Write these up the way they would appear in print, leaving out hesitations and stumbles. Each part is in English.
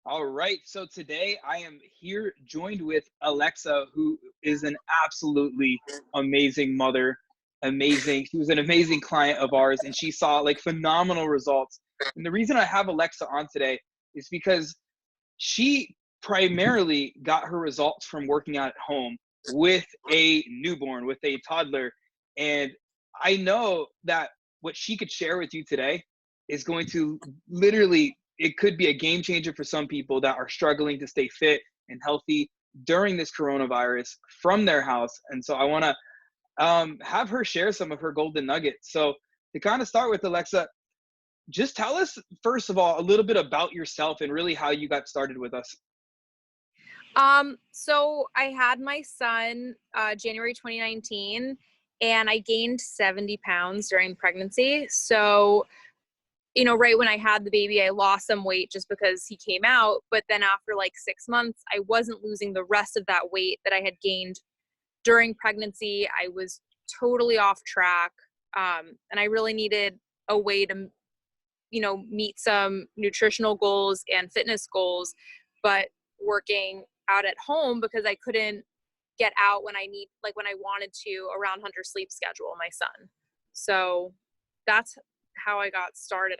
All right. So today I am here joined with Alexa, who is an absolutely amazing mother. Amazing. She was an amazing client of ours and she saw like phenomenal results. And the reason I have Alexa on today is because she primarily got her results from working out at home with a newborn, with a toddler. And I know that what she could share with you today is going to literally, it could be a game changer for some people that are struggling to stay fit and healthy during this coronavirus from their house. And so I want to have her share some of her golden nuggets. So to kind of start with, Alexa, just tell us, first of all, a little bit about yourself and really how you got started with us. So I had my son January 2019, and I gained 70 pounds during pregnancy. So, right when I had the baby, I lost some weight just because he came out. But then after like 6 months, I wasn't losing the rest of that weight that I had gained during pregnancy. I was totally off track. And I really needed a way to, meet some nutritional goals and fitness goals, but working out at home because I couldn't get out when I wanted to around Hunter's sleep schedule, my son. So that's how I got started.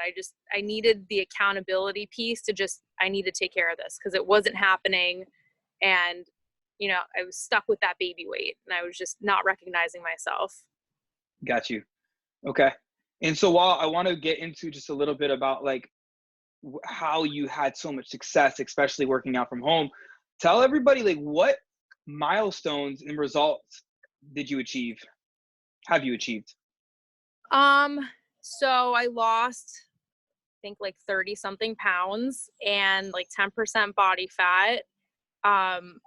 I needed the accountability piece I need to take care of this because it wasn't happening. And, I was stuck with that baby weight and I was just not recognizing myself. Got you. Okay. And so while I want to get into just a little bit about like how you had so much success, especially working out from home, tell everybody like what milestones and results did you achieve? Have you achieved? Um, so I lost, I think like 30 something pounds and like 10% body fat. Um,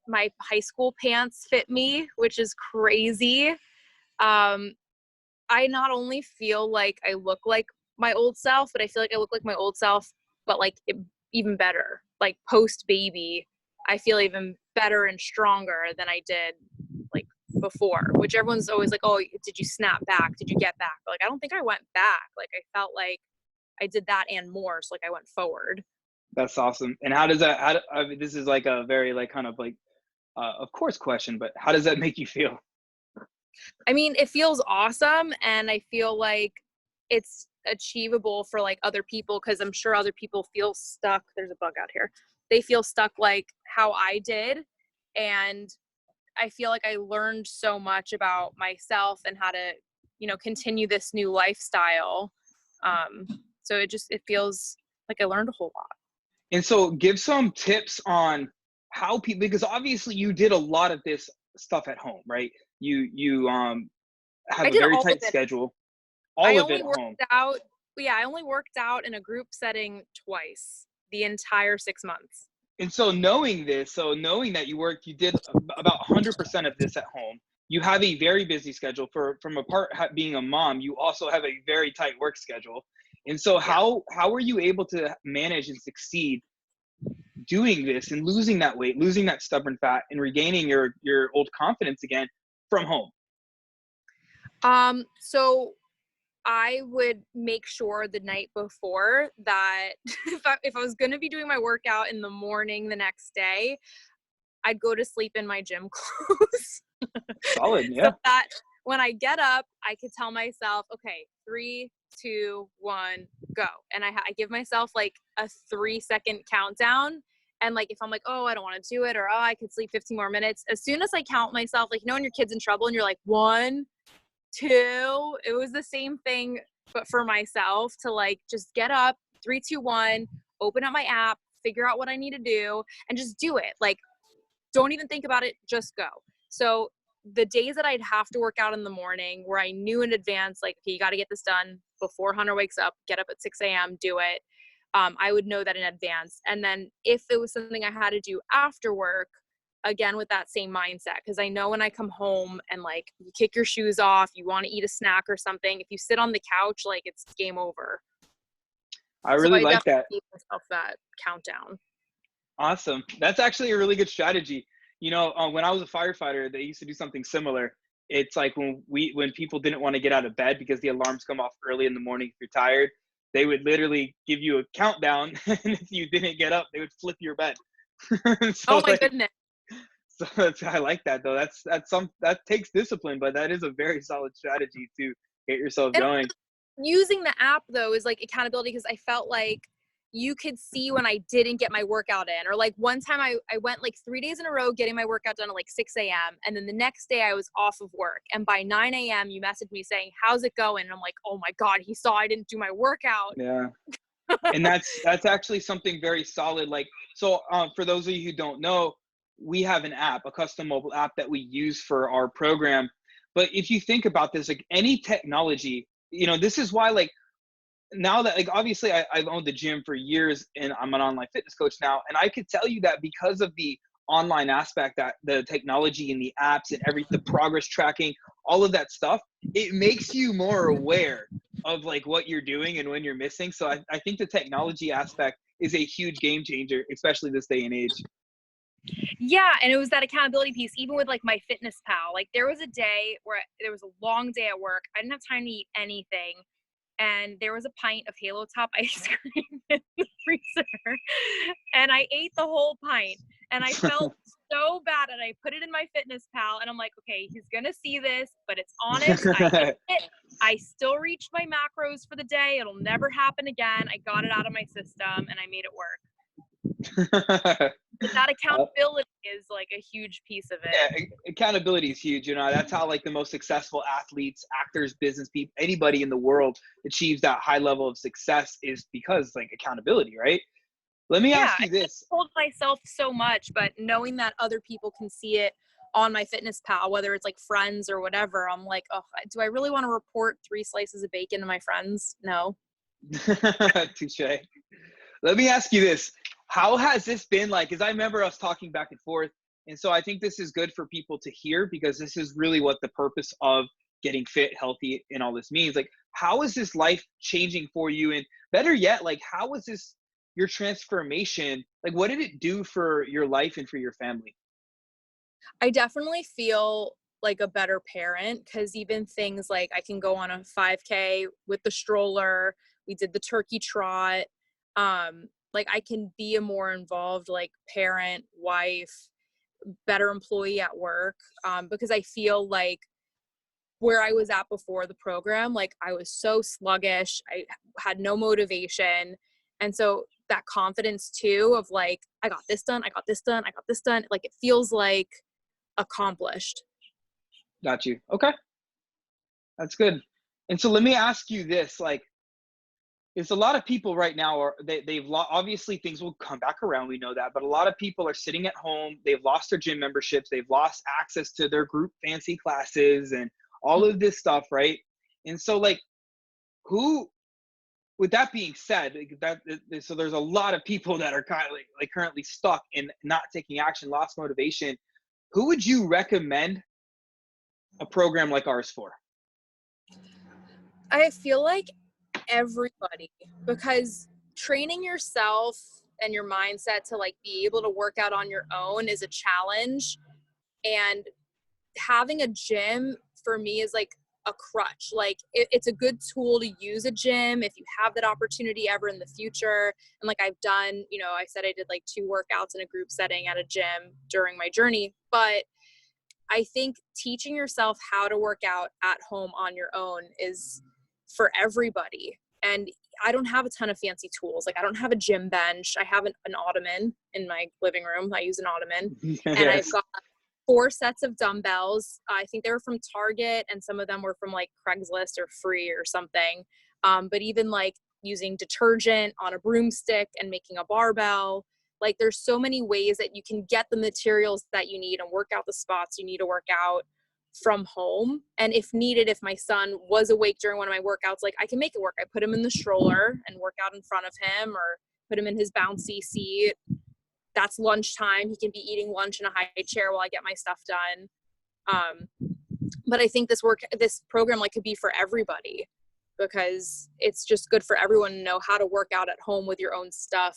my high school pants fit me, which is crazy. Um, I not only feel like I look like my old self, but I feel like I look like my old self, but even better. Like post baby, I feel even better and stronger than I did like before, which everyone's always like, oh, did you snap back? Did you get back? But, like, I don't think I went back. Like, I felt like I did that and more. So, like, I went forward. That's awesome. And how does that, I mean, this is like a very like kind of like, of course question, but how does that make you feel? I mean, it feels awesome. And I feel like it's achievable for like other people because I'm sure other people feel stuck. There's a bug out here. They feel stuck like how I did. And I feel like I learned so much about myself and how to, continue this new lifestyle. Um, so it feels like I learned a whole lot. And so give some tips on how people, because obviously you did a lot of this stuff at home, right? You have I a did very all of tight it. schedule, I all of it only at worked home. out. Yeah, I only worked out in a group setting twice the entire 6 months. And so knowing this, so knowing that you did about 100% of this at home. You have a very busy schedule from a part being a mom. You also have a very tight work schedule. And so Yeah. how were you able to manage and succeed doing this and losing that weight, losing that stubborn fat, and regaining your old confidence again from home? So I would make sure the night before that if I was going to be doing my workout in the morning the next day, I'd go to sleep in my gym clothes. Solid, So yeah. that when I get up, I could tell myself, okay, 3, 2, 1, go. And I give myself like a 3 second countdown. And like, if I'm like, oh, I don't want to do it, or, oh, I could sleep 15 more minutes. As soon as I count myself, like, when your kid's in trouble and you're like, 1, 2, it was the same thing, but for myself to like, just get up, 3, 2, 1, open up my app, figure out what I need to do and just do it. Like, don't even think about it, just go. So the days that I'd have to work out in the morning where I knew in advance, like, okay, you got to get this done before Hunter wakes up, get up at 6 a.m., do it. I would know that in advance. And then if it was something I had to do after work, again, with that same mindset, because I know when I come home and like you kick your shoes off, you want to eat a snack or something, if you sit on the couch, like it's game over. I So really I like definitely that. gave myself that countdown. Awesome. That's actually a really good strategy. When I was a firefighter, they used to do something similar. It's like when people didn't want to get out of bed because the alarms come off early in the morning if you're tired. they would literally give you a countdown, and if you didn't get up, they would flip your bed. Oh So my like, goodness. so I like that though. That takes discipline, but that is a very solid strategy to get yourself And going. using the app though is like accountability, because I felt like you could see when I didn't get my workout in. Or like one time I went like 3 days in a row getting my workout done at like 6 a.m. And then the next day I was off of work. And by 9 a.m. you messaged me saying, how's it going? And I'm like, oh my God, he saw I didn't do my workout. Yeah. And that's actually something very solid. Like, so for those of you who don't know, we have an app, a custom mobile app that we use for our program. But if you think about this, like any technology, this is why, like, now that, like, obviously I've owned the gym for years and I'm an online fitness coach now, and I could tell you that because of the online aspect, that the technology and the apps and the progress tracking, all of that stuff, it makes you more aware of like what you're doing and when you're missing. So I think the technology aspect is a huge game changer, especially this day and age. Yeah, and it was that accountability piece, even with like my fitness pal. Like there was a day where there was a long day at work. I didn't have time to eat anything. And there was a pint of Halo Top ice cream in the freezer. And I ate the whole pint. And I felt so bad. And I put it in my fitness pal. And I'm like, okay, he's going to see this, but it's honest. I ate it. I still reached my macros for the day. It'll never happen again. I got it out of my system and I made it work. But that accountability is like a huge piece of it. Yeah, accountability is huge. That's how like the most successful athletes, actors, business people, anybody in the world achieves that high level of success, is because like accountability, right? Let me Yeah, ask you I this. told myself so much, but knowing that other people can see it on my fitness pal, whether it's like friends or whatever, I'm like, oh, do I really want to report 3 slices of bacon to my friends? No. Touche. Let me ask you this. How has this been like? Because I remember us talking back and forth. And so I think this is good for people to hear, because this is really what the purpose of getting fit, healthy, and all this means. Like, how is this life changing for you? And better yet, like, how was this your transformation? Like, what did it do for your life and for your family? I definitely feel like a better parent, because even things like I can go on a 5K with the stroller. We did the turkey trot. Like I can be a more involved like parent, wife, better employee at work, because I feel like where I was at before the program, like I was so sluggish. I had no motivation. And so that confidence too of like, I got this done, I got this done, I got this done. Like it feels like accomplished. Got you. Okay. That's good. And so let me ask you this, like, it's a lot of people right now obviously things will come back around. We know that, but a lot of people are sitting at home. They've lost their gym memberships. They've lost access to their group fancy classes and all of this stuff. Right. And so like, who, with that being said, so there's a lot of people that are kind of like currently stuck in not taking action, lost motivation. Who would you recommend a program like ours for? I feel like everybody, because training yourself and your mindset to like be able to work out on your own is a challenge. And having a gym for me is like a crutch. Like it's a good tool to use a gym if you have that opportunity ever in the future. And like I've done, I said I did like 2 workouts in a group setting at a gym during my journey. But I think teaching yourself how to work out at home on your own is for everybody. And I don't have a ton of fancy tools. Like I don't have a gym bench. I have an ottoman in my living room. I use an ottoman. And I've Yes. got 4 sets of dumbbells. I think they were from Target, and some of them were from like Craigslist or free or something. But even like using detergent on a broomstick and making a barbell, like there's so many ways that you can get the materials that you need and work out the spots you need to work out from home. And if needed, if my son was awake during one of my workouts, like I can make it work. I put him in the stroller and work out in front of him, or put him in his bouncy seat. That's lunchtime. He can be eating lunch in a high chair while I get my stuff done. But I think this program like could be for everybody, because it's just good for everyone to know how to work out at home with your own stuff,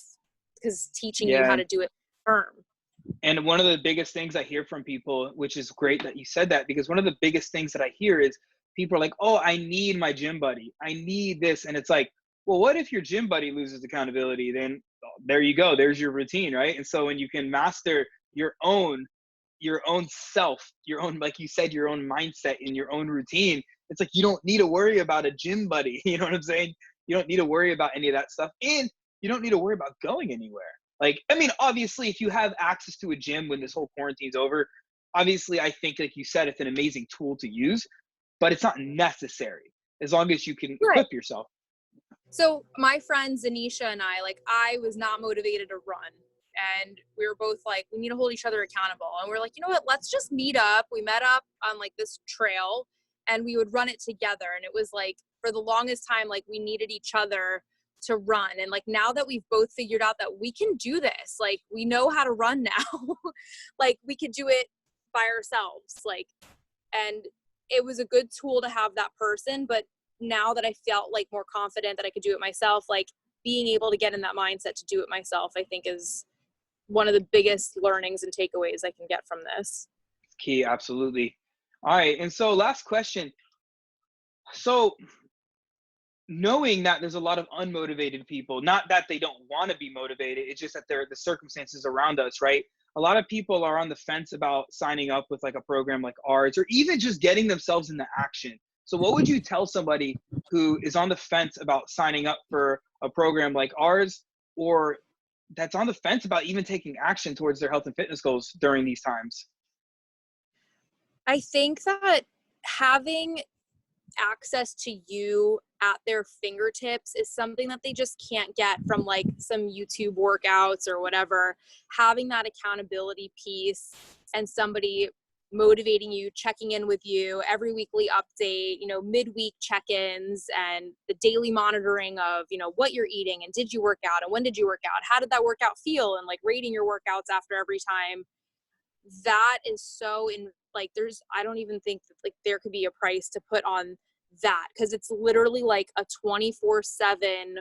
because teaching you how Yeah. to do it firm. And one of the biggest things I hear from people, which is great that you said that, because one of the biggest things that I hear is people are like, oh, I need my gym buddy. I need this. And it's like, well, what if your gym buddy loses accountability? Then there you go. There's your routine, right? And so when you can master your own self, your own, like you said, your own mindset and your own routine, it's like you don't need to worry about a gym buddy. You know what I'm saying? You don't need to worry about any of that stuff. And you don't need to worry about going anywhere. Like, I mean, obviously, if you have access to a gym when this whole quarantine's over, obviously, I think, like you said, it's an amazing tool to use, but it's not necessary as long as you can Right. equip yourself. So my friend Zanisha and I, I was not motivated to run. And we were both like, we need to hold each other accountable. And we're like, you know what, let's just meet up. We met up on like this trail and we would run it together. And it was like, for the longest time, like we needed each other to run. And like now that we've both figured out that we can do this, like we know how to run now, like we could do it by ourselves. Like, and it was a good tool to have that person. But now that I felt like more confident that I could do it myself, like being able to get in that mindset to do it myself, I think is one of the biggest learnings and takeaways I can get from this. Key, absolutely. All right. And so last question. So knowing that there's a lot of unmotivated people, not that they don't want to be motivated, it's just that they're the circumstances around us, right? A lot of people are on the fence about signing up with like a program like ours, or even just getting themselves into action. So what would you tell somebody who is on the fence about signing up for a program like ours, or that's on the fence about even taking action towards their health and fitness goals during these times? I think that having access to you at their fingertips is something that they just can't get from like some YouTube workouts or whatever. Having that accountability piece and somebody motivating you, checking in with you, every weekly update, midweek check-ins, and the daily monitoring of, what you're eating and did you work out and when did you work out? How did that workout feel? And like rating your workouts after every time. That is so I don't even think that like there could be a price to put on that, because it's literally like a 24/7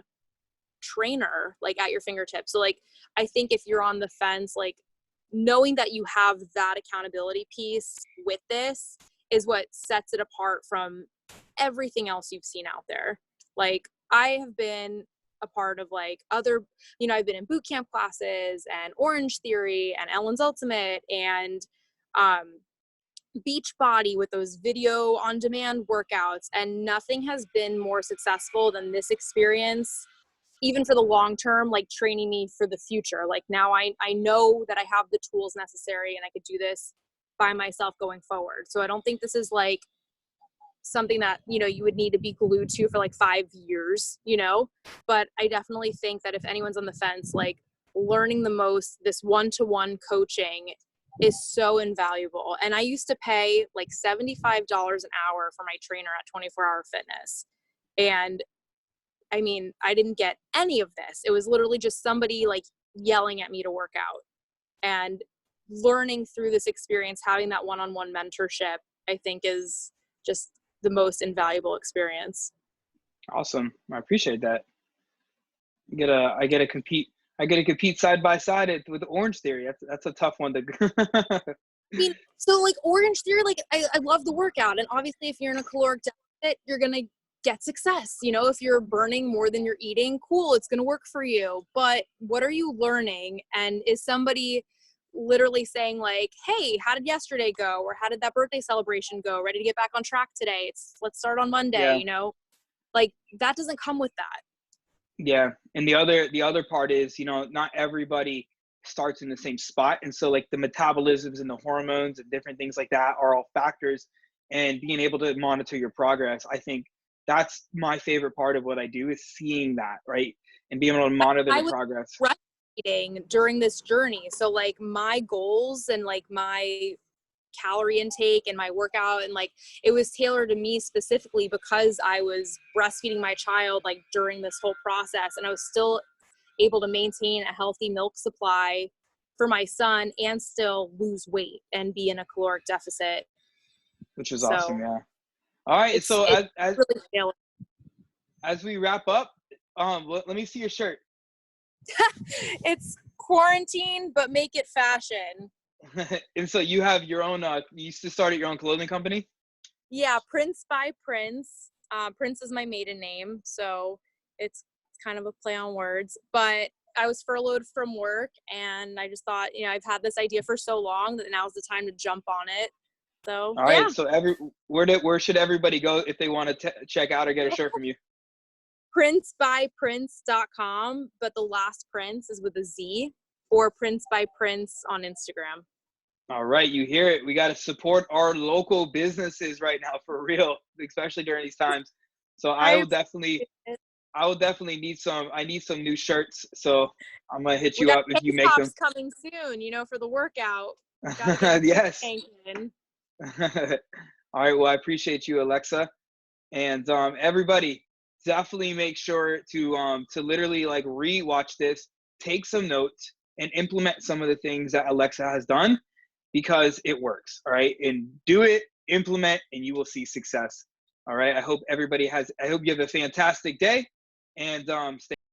trainer like at your fingertips. So like I think if you're on the fence, like knowing that you have that accountability piece with this is what sets it apart from everything else you've seen out there. Like I have been a part of like other, I've been in boot camp classes and Orange Theory and Ellen's Ultimate and Beachbody with those video on demand workouts, and nothing has been more successful than this experience, even for the long term, like training me for the future. Like now I know that I have the tools necessary and I could do this by myself going forward. So I don't think this is like something that, you would need to be glued to for like 5 years, but I definitely think that if anyone's on the fence, like learning the most, this one-to-one coaching is so invaluable. And I used to pay like $75 an hour for my trainer at 24 Hour Fitness. And I mean, I didn't get any of this. It was literally just somebody like yelling at me to work out. And learning through this experience, having that one-on-one mentorship, I think is just the most invaluable experience. Awesome. I appreciate that. I get to compete side by side with Orange Theory. That's a tough one to I mean, so like Orange Theory, like I love the workout. And obviously if you're in a caloric deficit, you're going to get success. If you're burning more than you're eating, cool, it's going to work for you. But what are you learning? And is somebody literally saying like, hey, how did yesterday go? Or how did that birthday celebration go? Ready to get back on track today? Let's start on Monday, yeah. Like that doesn't come with that. Yeah. And the other part is, not everybody starts in the same spot. And so like the metabolisms and the hormones and different things like that are all factors, and being able to monitor your progress. I think that's my favorite part of what I do, is seeing that, right? And being able to monitor the progress. Eating during this journey. So like my goals and like my calorie intake and my workout, and like it was tailored to me specifically because I was breastfeeding my child like during this whole process, and I was still able to maintain a healthy milk supply for my son and still lose weight and be in a caloric deficit, Which is awesome. Yeah. All right. So as really as we wrap up, let me see your shirt. It's quarantine, but make it fashion. And so you have your own, you used to start your own clothing company? Yeah, Prince by Prince. Prince is my maiden name, so it's kind of a play on words, but I was furloughed from work and I just thought, I've had this idea for so long that now's the time to jump on it. So All yeah. right. So where should everybody go if they want to check out or get a shirt from you? princebyprince.com, but the last Prince is with a Z, or Prince by Prince on Instagram. All right, you hear it. We got to support our local businesses right now for real, especially during these times. So I will definitely need some. I need some new shirts. So I'm gonna hit We you got up if you make them. coming soon, for the workout. Gotta get Yes. in. All right. Well, I appreciate you, Alexa, and everybody. Definitely make sure to literally like re-watch this, take some notes, and implement some of the things that Alexa has done, because it works. All right. And do it, implement, and you will see success. All right. I hope you have a fantastic day, and stay